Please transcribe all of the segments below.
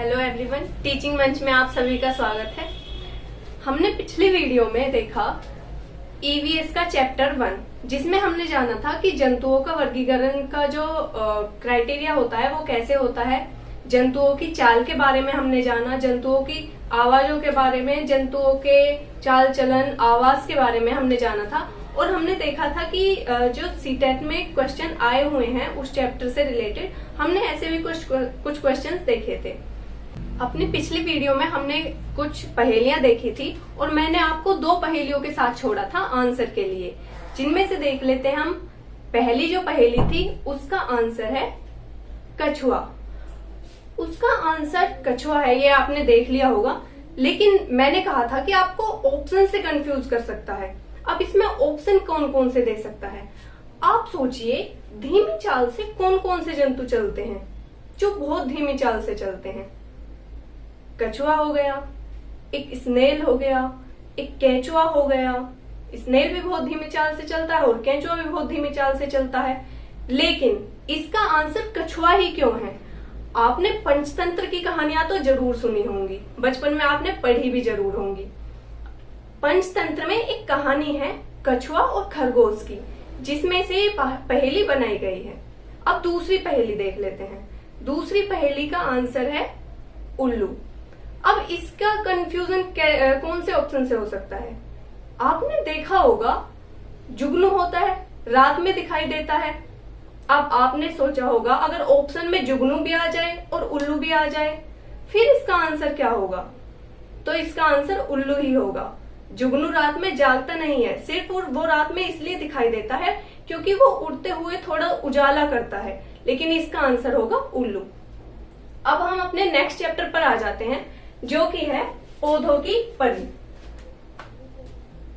Hello everyone, teaching मंच में आप सभी का स्वागत है। हमने पिछली वीडियो में देखा ईवीएस का चैप्टर 1, जिसमें हमने जाना था कि जंतुओं का वर्गीकरण का जो क्राइटेरिया होता है वो कैसे होता है। जंतुओं की चाल के बारे में हमने जाना, जंतुओं की आवाजों के बारे में, जंतुओं के चाल चलन आवाज के बारे में हमने जाना था। और हमने देखा था कि जो सीटेट में क्वेश्चन आए हुए हैं उस चैप्टर से रिलेटेड हमने ऐसे भी कुछ क्वेश्चंस देखे थे। अपनी पिछली वीडियो में हमने कुछ पहेलियां देखी थी और मैंने आपको 2 पहेलियों के साथ छोड़ा था आंसर के लिए, जिनमें से देख लेते हैं हम। पहली जो पहेली थी उसका आंसर है कछुआ। उसका आंसर कछुआ है, ये आपने देख लिया होगा। लेकिन मैंने कहा था कि आपको ऑप्शन से कंफ्यूज कर सकता है। अब इसमें ऑप्शन कौन कौन से दे सकता है? आप सोचिए, धीमी चाल से कौन कौन से जंतु चलते हैं जो बहुत धीमी चाल से चलते हैं? कछुआ हो गया, एक स्नेल हो गया, एक केंचुआ हो गया। स्नेल भी बहुत धीमी चाल से चलता है और केंचुआ भी बहुत धीमी चाल से चलता है। लेकिन इसका आंसर कछुआ ही क्यों है? आपने पंचतंत्र की कहानियां तो जरूर सुनी होंगी, बचपन में आपने पढ़ी भी जरूर होंगी। पंचतंत्र में एक कहानी है कछुआ और खरगोश की, जिसमें से पहेली बनाई गई है। अब दूसरी पहेली देख लेते हैं। दूसरी पहेली का आंसर है उल्लू। अब इसका कंफ्यूजन कौन से ऑप्शन से हो सकता है? आपने देखा होगा जुगनू होता है, रात में दिखाई देता है। अब आपने सोचा होगा अगर ऑप्शन में जुगनू भी आ जाए और उल्लू भी आ जाए फिर इसका आंसर क्या होगा? तो इसका आंसर उल्लू ही होगा। जुगनू रात में जागता नहीं है, सिर्फ वो रात में इसलिए दिखाई देता है क्योंकि वो उड़ते हुए थोड़ा उजाला करता है। लेकिन इसका आंसर होगा उल्लू। अब हम अपने नेक्स्ट चैप्टर पर आ जाते हैं, जो कि है पौधों की परी।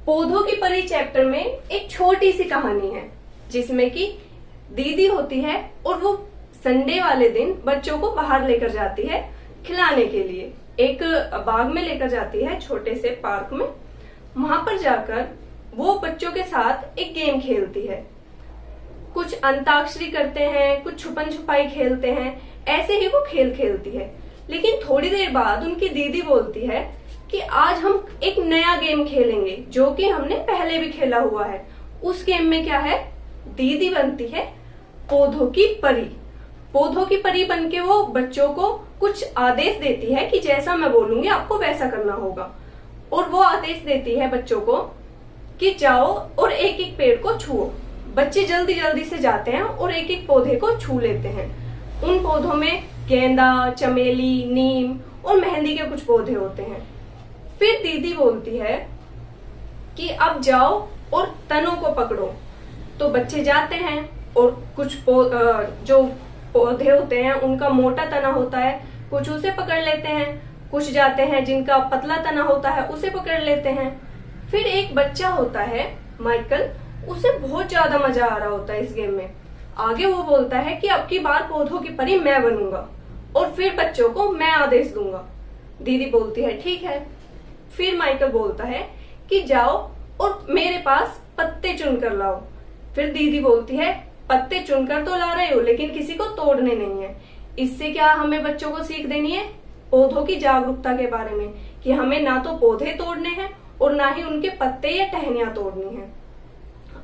पौधों की परी चैप्टर में एक छोटी सी कहानी है, जिसमें कि दीदी होती है और वो संडे वाले दिन बच्चों को बाहर लेकर जाती है खिलाने के लिए। एक बाग में लेकर जाती है, छोटे से पार्क में। वहां पर जाकर वो बच्चों के साथ एक गेम खेलती है। कुछ अंताक्षरी करते हैं, कुछ छुपन छुपाई खेलते हैं, ऐसे ही वो खेल खेलती है। लेकिन थोड़ी देर बाद उनकी दीदी बोलती है कि आज हम एक नया गेम खेलेंगे, जो कि हमने पहले भी खेला हुआ है। उस गेम में क्या है? दीदी बनती है पौधों की परी। पौधों की परी बनके वो बच्चों को कुछ आदेश देती है कि जैसा मैं बोलूंगी आपको वैसा करना होगा। और वो आदेश देती है बच्चों को कि जाओ और एक एक पेड़ को छुओ। बच्चे जल्दी जल्दी से जाते हैं और एक एक पौधे को छू लेते हैं। उन पौधों में गेंदा, चमेली, नीम और मेहंदी के कुछ पौधे होते हैं। फिर दीदी बोलती है कि अब जाओ और तनों को पकड़ो। तो बच्चे जाते हैं और कुछ जो पौधे होते हैं उनका मोटा तना होता है, कुछ उसे पकड़ लेते हैं। कुछ जाते हैं जिनका पतला तना होता है, उसे पकड़ लेते हैं। फिर एक बच्चा होता है माइकल, उसे बहुत ज्यादा मजा आ रहा होता है इस गेम में। आगे वो बोलता है कि अब की बार पौधों की परी मैं बनूंगा और फिर बच्चों को मैं आदेश दूंगा। दीदी बोलती है ठीक है। फिर माइकल बोलता है कि जाओ और मेरे पास पत्ते चुनकर लाओ। फिर दीदी बोलती है पत्ते चुनकर तो ला रहे हो, लेकिन किसी को तोड़ने नहीं है। इससे क्या हमें बच्चों को सीख देनी है? पौधों की जागरूकता के बारे में, कि हमें ना तो पौधे तोड़ने हैं और ना ही उनके पत्ते या टहनियां तोड़नी है।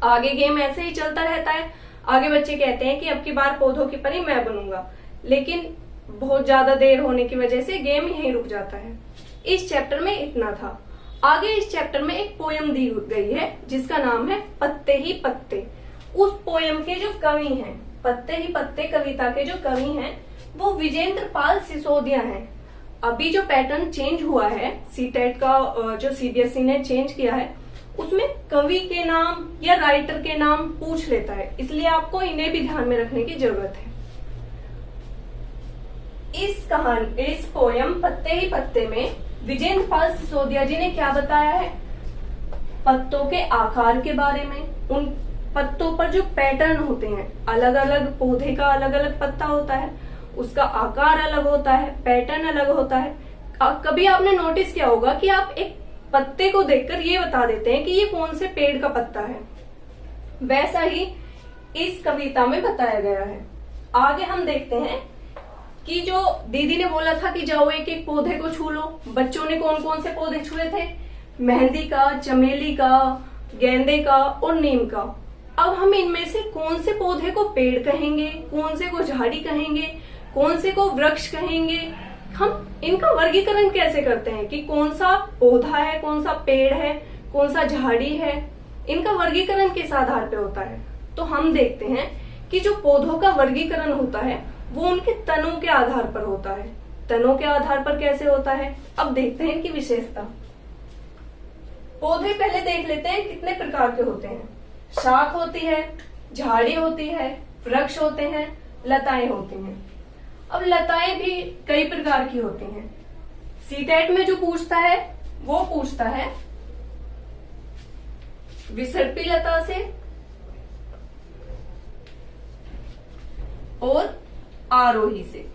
आगे गेम ऐसे ही चलता रहता है। आगे बच्चे कहते हैं कि अब की बार पौधों की परी मैं बनूंगा, लेकिन बहुत ज्यादा देर होने की वजह से गेम यहीं रुक जाता है। इस चैप्टर में इतना था। आगे इस चैप्टर में एक पोयम दी गई है जिसका नाम है पत्ते ही पत्ते। उस पोयम के जो कवि हैं, पत्ते ही पत्ते कविता के जो कवि हैं, वो विजेंद्र पाल सिसोदिया हैं। अभी जो पैटर्न चेंज हुआ है सीटेट का, जो सीबीएसई ने चेंज किया है, उसमें कवि के नाम या राइटर के नाम पूछ लेता है, इसलिए आपको इन्हें भी ध्यान में रखने की जरूरत है। इस पोयम पत्ते ही पत्ते में विजेंद्र पाल सिसोदिया जी ने क्या बताया है? पत्तों के आकार के बारे में, उन पत्तों पर जो पैटर्न होते हैं, अलग अलग पौधे का अलग अलग पत्ता होता है, उसका आकार अलग होता है, पैटर्न अलग होता है। कभी आपने नोटिस किया होगा कि आप एक पत्ते को देखकर ये बता देते हैं कि ये कौन से पेड़ का पत्ता है? वैसा ही इस कविता में बताया गया है। आगे हम देखते हैं कि जो दीदी ने बोला था कि जाओ एक एक पौधे को छू लो, बच्चों ने कौन कौन से पौधे छुए थे? मेहंदी का, चमेली का, गेंदे का और नीम का। अब हम इनमें से कौन से पौधे को पेड़ कहेंगे, कौन से को झाड़ी कहेंगे, कौन से को वृक्ष कहेंगे, हम इनका वर्गीकरण कैसे करते हैं कि कौन सा पौधा है, कौन सा पेड़ है, कौन सा झाड़ी है? इनका वर्गीकरण किस आधार पे होता है? तो हम देखते हैं कि जो पौधों का वर्गीकरण होता है वो उनके तनों के आधार पर होता है। तनों के आधार पर कैसे होता है? अब देखते हैं इनकी विशेषता। पौधे पहले देख लेते हैं कितने प्रकार के होते हैं। शाख होती है, झाड़ी होती है, वृक्ष होते हैं, लताएं होती हैं। अब लताएं भी कई प्रकार की होती हैं। सीटेट में जो पूछता है वो पूछता है विसर्पी लता से और आरोही से।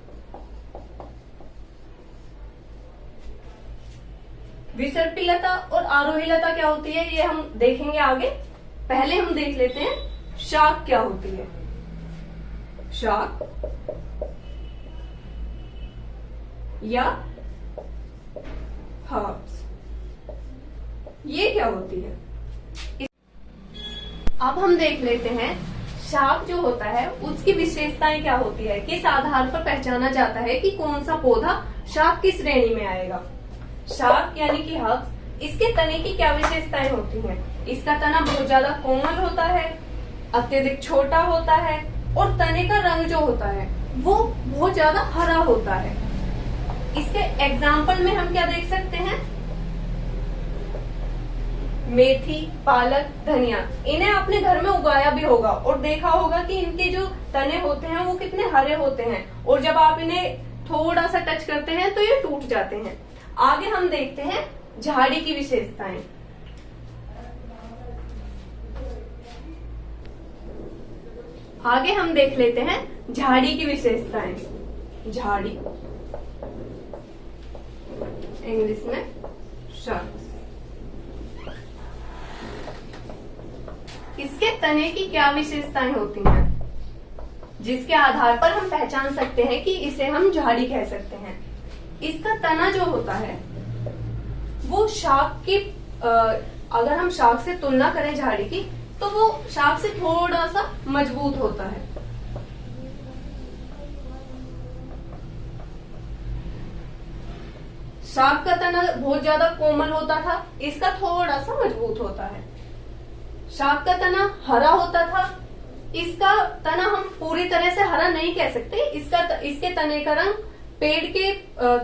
विसर्पी लता और आरोही लता क्या होती है ये हम देखेंगे आगे। पहले हम देख लेते हैं शाख क्या होती है। शाख या हर्ब्स, ये क्या होती है? अब हम देख लेते हैं शाख जो होता है उसकी विशेषताएं क्या होती है, किस आधार पर पहचाना जाता है कि कौन सा पौधा शाख की श्रेणी में आएगा। शाख यानी कि हर्ब्स, इसके तने की क्या विशेषताएं होती हैं? इसका तना बहुत ज्यादा कोमल होता है, अत्यधिक छोटा होता है और तने का रंग जो होता है वो बहुत ज्यादा हरा होता है। इसके एग्जाम्पल में हम क्या देख सकते हैं? मेथी, पालक, धनिया, इन्हें आपने घर में उगाया भी होगा और देखा होगा कि इनके जो तने होते हैं वो कितने हरे होते हैं और जब आप इन्हें थोड़ा सा टच करते हैं तो ये टूट जाते हैं। आगे हम देखते हैं झाड़ी की विशेषताएं। आगे हम देख लेते हैं झाड़ी की विशेषताएं। झाड़ी इंग्लिश में shrubs। इसके तने की क्या विशेषताएं होती हैं जिसके आधार पर हम पहचान सकते हैं कि इसे हम झाड़ी कह सकते हैं? इसका तना जो होता है वो शाख की, अगर हम शाख से तुलना करें झाड़ी की, तो वो शाख से थोड़ा सा मजबूत होता है। शाख का तना बहुत ज्यादा कोमल होता था, इसका थोड़ा सा मजबूत होता है। शाख का तना हरा होता था, इसका तना हम पूरी तरह से हरा नहीं कह सकते। इसके तने का रंग पेड़ के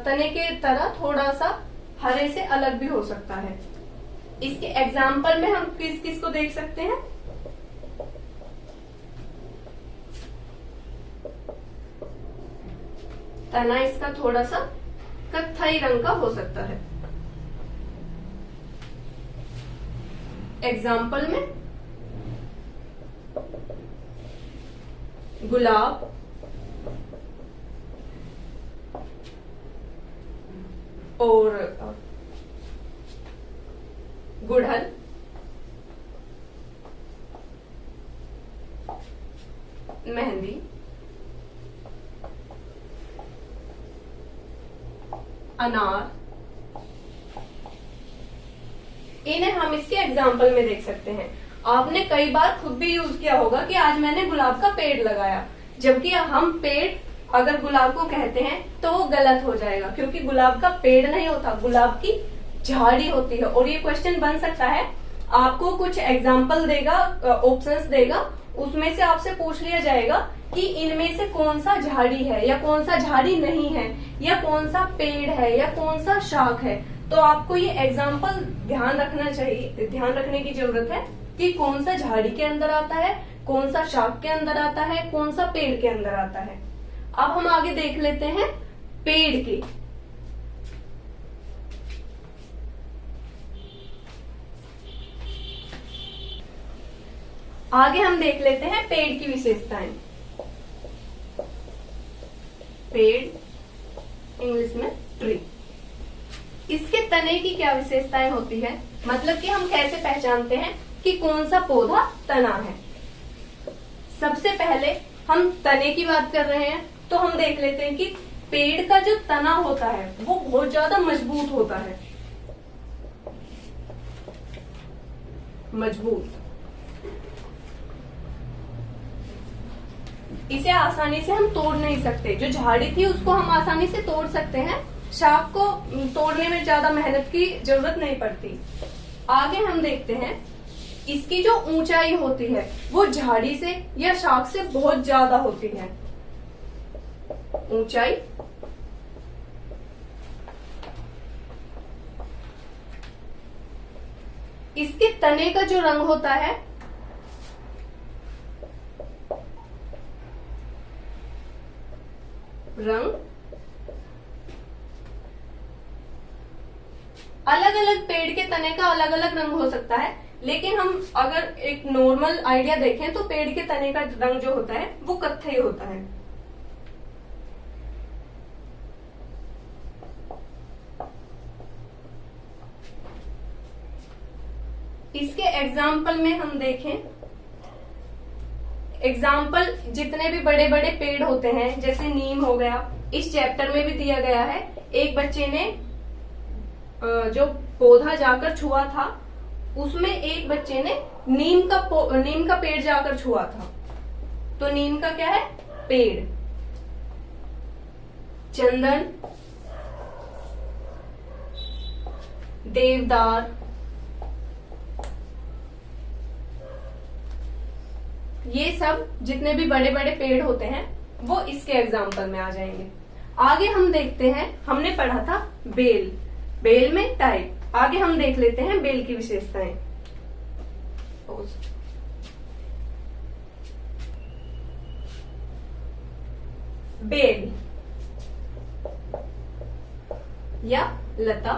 तने के तरह थोड़ा सा हरे से अलग भी हो सकता है। इसके एग्जाम्पल में हम किस किस को देख सकते हैं? तना इसका थोड़ा सा कत्थई रंग का हो सकता है। एग्जाम्पल में गुलाब, और गुड़हल, मेहंदी, अनार, इन्हें हम इसके एग्जाम्पल में देख सकते हैं। आपने कई बार खुद भी यूज किया होगा कि आज मैंने गुलाब का पेड़ लगाया, जबकि हम पेड़ अगर गुलाब को कहते हैं तो वो गलत हो जाएगा, क्योंकि गुलाब का पेड़ नहीं होता, गुलाब की झाड़ी होती है। और ये क्वेश्चन बन सकता है, आपको कुछ एग्जाम्पल देगा, ऑप्शंस देगा, उसमें से आपसे पूछ लिया जाएगा कि इनमें से कौन सा झाड़ी है या कौन सा झाड़ी नहीं है, या कौन सा पेड़ है या कौन सा शाख है। तो आपको ये एग्जाम्पल ध्यान रखना चाहिए, ध्यान रखने की जरूरत है कि कौन सा झाड़ी के अंदर आता है, कौन सा शाख के अंदर आता है, कौन सा पेड़ के अंदर आता है। अब हम आगे देख लेते हैं पेड़ के। आगे हम देख लेते हैं पेड़ की विशेषताएं। पेड़ इंग्लिश में ट्री। इसके तने की क्या विशेषताएं होती है, मतलब कि हम कैसे पहचानते हैं कि कौन सा पौधा तना है। सबसे पहले हम तने की बात कर रहे हैं तो हम देख लेते हैं कि पेड़ का जो तना होता है वो बहुत ज्यादा मजबूत होता है, मजबूत। इसे आसानी से हम तोड़ नहीं सकते। जो झाड़ी थी उसको हम आसानी से तोड़ सकते हैं, शाख को तोड़ने में ज्यादा मेहनत की जरूरत नहीं पड़ती। आगे हम देखते हैं इसकी जो ऊंचाई होती है वो झाड़ी से या शाख से बहुत ज्यादा होती है। ऊंचाई, इसके तने का जो रंग होता है रंग अलग अलग पेड़ के तने का अलग अलग रंग हो सकता है, लेकिन हम अगर एक नॉर्मल आइडिया देखें तो पेड़ के तने का रंग जो होता है वो कत्थई होता है। इसके एग्जाम्पल में हम देखें, एग्जाम्पल जितने भी बड़े बड़े पेड़ होते हैं जैसे नीम हो गया, इस चैप्टर में भी दिया गया है। एक बच्चे ने जो पौधा जाकर छुआ था उसमें एक बच्चे ने नीम का पेड़ जाकर छुआ था। तो नीम का क्या है? पेड़। चंदन, देवदार, ये सब जितने भी बड़े बड़े पेड़ होते हैं वो इसके एग्जाम्पल में आ जाएंगे। आगे हम देखते हैं, हमने पढ़ा था बेल, बेल में टाइप। आगे हम देख लेते हैं बेल की विशेषताएं। बेल या लता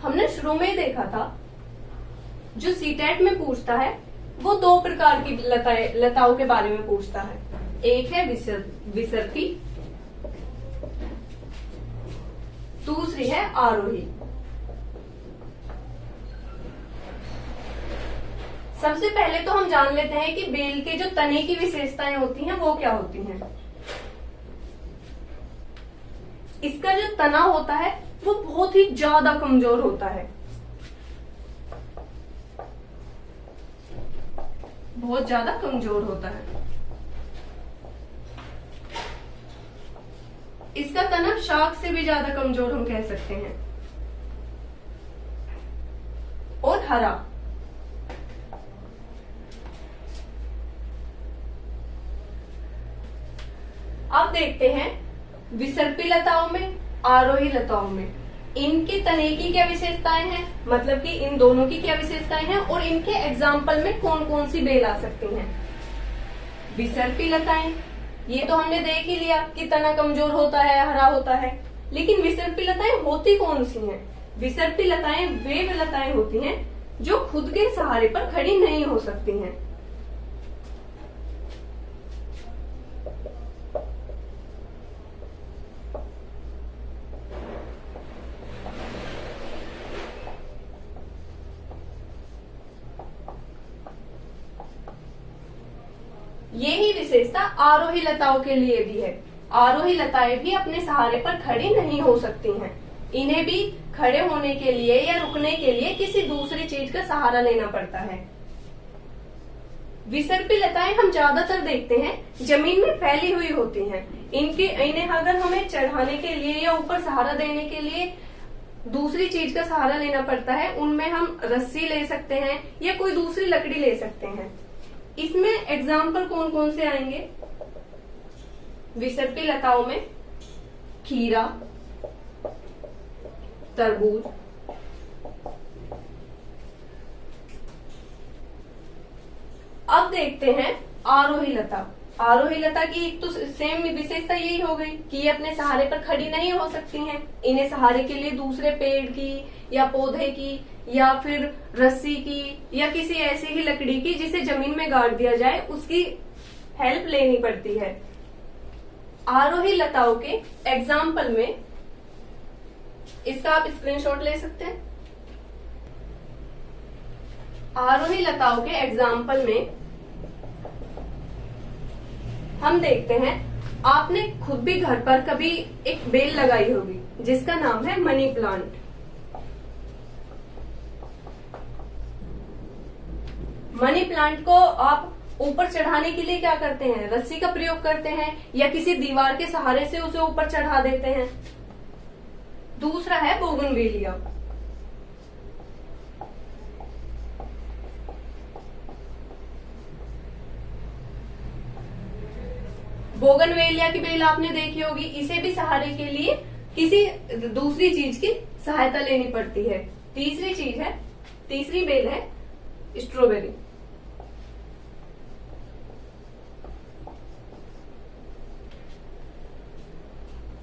हमने शुरू में ही देखा था, जो सीटेट में पूछता है वो दो प्रकार की लताओं के बारे में पूछता है। एक है विसर्पी, दूसरी है आरोही। सबसे पहले तो हम जान लेते हैं कि बेल के जो तने की विशेषताएं होती हैं वो क्या होती हैं। इसका जो तना होता है वो बहुत ही ज्यादा कमजोर होता है, बहुत ज्यादा कमजोर होता है। इसका तना शाख से भी ज्यादा कमजोर हम कह सकते हैं। और हरा, अब देखते हैं विसर्पी लताओं में, आरोही लताओं में इनके तने की क्या विशेषताएं हैं, मतलब कि इन दोनों की क्या विशेषताएं हैं और इनके एग्जाम्पल में कौन कौन सी बेल आ सकती हैं। विसर्पी लताएं, ये तो हमने देख ही लिया कि तना कमजोर होता है, हरा होता है, लेकिन विसर्पी लताएं होती कौन सी हैं? विसर्पी लताएं वे लताएं होती हैं जो खुद के सहारे पर खड़ी नहीं हो सकती हैं। यही विशेषता आरोही लताओं के लिए भी है। आरोही लताएं भी अपने सहारे पर खड़ी नहीं हो सकती हैं। इन्हें भी खड़े होने के लिए या रुकने के लिए किसी दूसरी चीज का सहारा लेना पड़ता है। विसर्पी लताएं हम ज्यादातर देखते हैं जमीन में फैली हुई होती हैं। इन्हें अगर हमें चढ़ाने के लिए या ऊपर सहारा देने के लिए दूसरी चीज का सहारा लेना पड़ता है, उनमें हम रस्सी ले सकते हैं या कोई दूसरी लकड़ी ले सकते हैं। इसमें एग्जाम्पल कौन कौन से आएंगे? विसर्पी लताओं में खीरा, तरबूज, अब देखते हैं आरोही लता। आरोही लता की एक तो सेम विशेषता यही हो गई कि ये अपने सहारे पर खड़ी नहीं हो सकती हैं। इन्हें सहारे के लिए दूसरे पेड़ की या पौधे की या फिर रस्सी की या किसी ऐसी ही लकड़ी की जिसे जमीन में गाड़ दिया जाए उसकी हेल्प लेनी पड़ती है। आरोही लताओं के एग्जाम्पल में इसका आप स्क्रीनशॉट ले सकते हैं। आरोही लताओं के एग्जाम्पल में हम देखते हैं, आपने खुद भी घर पर कभी एक बेल लगाई होगी जिसका नाम है मनी प्लांट। मनी प्लांट को आप ऊपर चढ़ाने के लिए क्या करते हैं, रस्सी का प्रयोग करते हैं या किसी दीवार के सहारे से उसे ऊपर चढ़ा देते हैं। दूसरा है बोगनवेलिया। बोगनवेलिया की बेल आपने देखी होगी, इसे भी सहारे के लिए किसी दूसरी चीज की सहायता लेनी पड़ती है। तीसरी बेल है स्ट्रॉबेरी।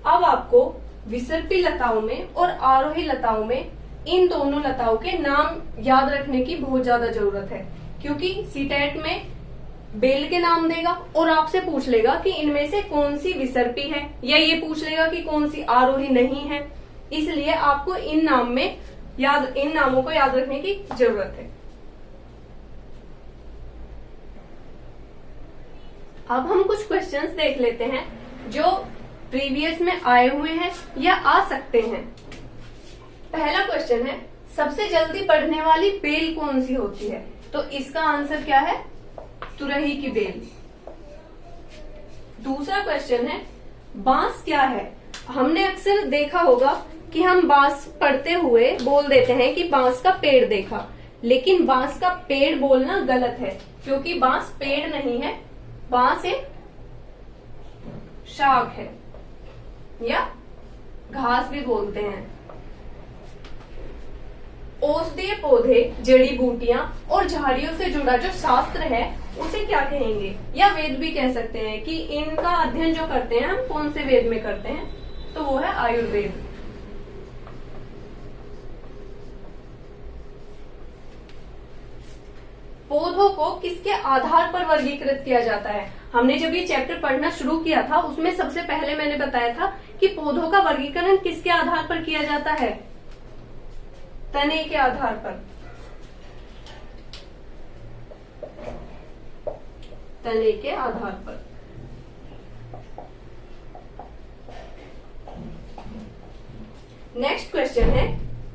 अब आपको विसर्पी लताओं में और आरोही लताओं में इन दोनों लताओं के नाम याद रखने की बहुत ज्यादा जरूरत है, क्योंकि सीटेट में बेल के नाम देगा और आपसे पूछ लेगा कि इनमें से कौन सी विसर्पी है, या ये पूछ लेगा कि कौन सी आरोही नहीं है। इसलिए आपको इन नामों को याद रखने की जरूरत है। अब हम कुछ क्वेश्चंस देख लेते हैं जो प्रीवियस में आए हुए हैं या आ सकते हैं। पहला क्वेश्चन है, सबसे जल्दी बढ़ने वाली बेल कौन सी होती है? तो इसका आंसर क्या है? तुरही की बेल। दूसरा क्वेश्चन है, बांस क्या है? हमने अक्सर देखा होगा कि हम बांस पढ़ते हुए बोल देते हैं कि बांस का पेड़ देखा, लेकिन बांस का पेड़ बोलना गलत है, क्योंकि बांस पेड़ नहीं है, बांस एक शाख है या घास भी बोलते हैं। औषधीय पौधे, जड़ी बूटियां और झाड़ियों से जुड़ा जो शास्त्र है उसे क्या कहेंगे, या वेद भी कह सकते हैं कि इनका अध्ययन जो करते हैं हम कौन से वेद में करते हैं, तो वो है आयुर्वेद। पौधों को किसके आधार पर वर्गीकृत किया जाता है? हमने जब ये चैप्टर पढ़ना शुरू किया था उसमें सबसे पहले मैंने बताया था कि पौधों का वर्गीकरण किसके आधार पर किया जाता है? तने के आधार पर। तने के आधार पर। नेक्स्ट क्वेश्चन है,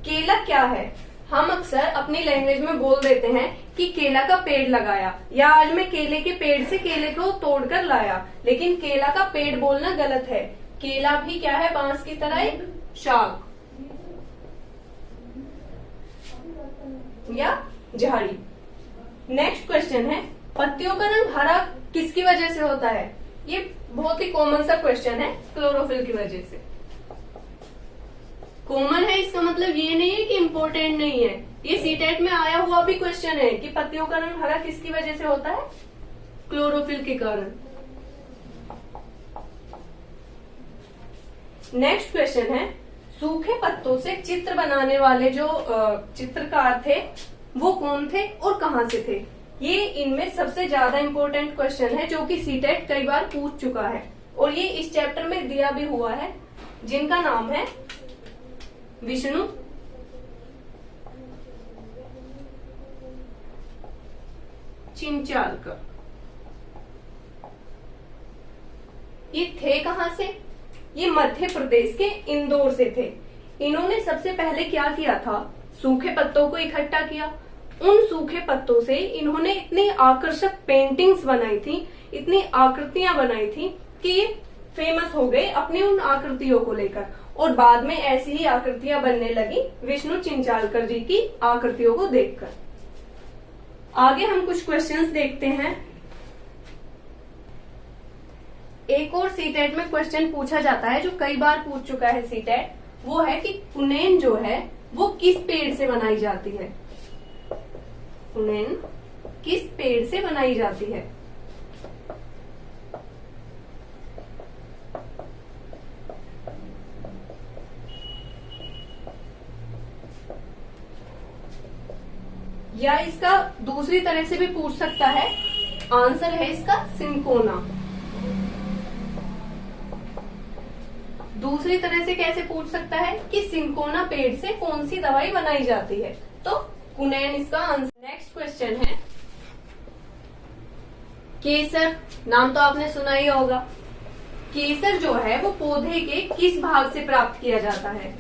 केला क्या है? हम अक्सर अपनी लैंग्वेज में बोल देते हैं कि केला का पेड़ लगाया, या आज मैं केले के पेड़ से केले को तोड़कर लाया, लेकिन केला का पेड़ बोलना गलत है। केला भी क्या है? बांस की तरह एक शाख या झाड़ी। नेक्स्ट क्वेश्चन है, पत्तियों का रंग हरा किसकी वजह से होता है? ये बहुत ही कॉमन सा क्वेश्चन है, क्लोरोफिल की वजह से। कॉमन है इसका मतलब ये नहीं है कि इम्पोर्टेंट नहीं है, ये सीटेट में आया हुआ भी क्वेश्चन है कि पत्तियों का रंग हरा किसकी वजह से होता है? क्लोरोफिल के कारण। नेक्स्ट क्वेश्चन है, सूखे पत्तों से चित्र बनाने वाले जो चित्रकार थे वो कौन थे और कहां से थे? ये इनमें सबसे ज्यादा इम्पोर्टेंट क्वेश्चन है जो कि सीटेट कई बार पूछ चुका है, और ये इस चैप्टर में दिया भी हुआ है, जिनका नाम है विष्णु चिंचालकर। ये थे कहां से? ये मध्य प्रदेश के इंदौर से थे। इन्होंने सबसे पहले क्या किया था? सूखे पत्तों को इकट्ठा किया। उन सूखे पत्तों से इन्होंने इतनी आकर्षक पेंटिंग्स बनाई थी, इतनी आकृतियां बनाई थी कि ये फेमस हो गए अपनी उन आकृतियों को लेकर, और बाद में ऐसी ही आकृतियां बनने लगी विष्णु चिंचालकर जी की आकृतियों को देखकर। आगे हम कुछ क्वेश्चंस देखते हैं। एक और सीटेट में क्वेश्चन पूछा जाता है जो कई बार पूछ चुका है सीटेट, वो है कि कुनैन जो है वो किस पेड़ से बनाई जाती है? कुनैन किस पेड़ से बनाई जाती है? या इसका दूसरी तरह से भी पूछ सकता है, आंसर है इसका सिंकोना। दूसरी तरह से कैसे पूछ सकता है कि सिंकोना पेड़ से कौन सी दवाई बनाई जाती है? तो कुनैन इसका आंसर। नेक्स्ट क्वेश्चन है, केसर, नाम तो आपने सुना ही होगा। केसर जो है वो पौधे के किस भाग से प्राप्त किया जाता है?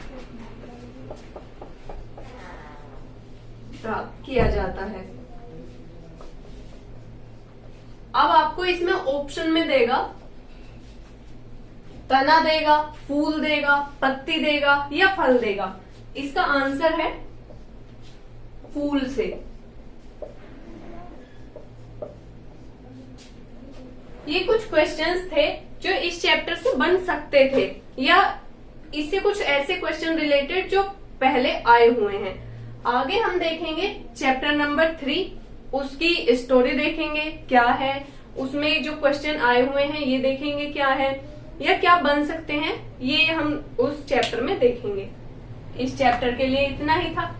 प्राप्त किया जाता है। अब आपको इसमें ऑप्शन में देगा, तना देगा, फूल देगा, पत्ती देगा या फल देगा। इसका आंसर है फूल से। ये कुछ क्वेश्चंस थे जो इस चैप्टर से बन सकते थे, या इससे कुछ ऐसे क्वेश्चन रिलेटेड जो पहले आए हुए हैं। आगे हम देखेंगे चैप्टर नंबर 3, उसकी स्टोरी देखेंगे क्या है, उसमें जो क्वेश्चन आए हुए हैं ये देखेंगे क्या है, या क्या बन सकते हैं, ये हम उस चैप्टर में देखेंगे। इस चैप्टर के लिए इतना ही था।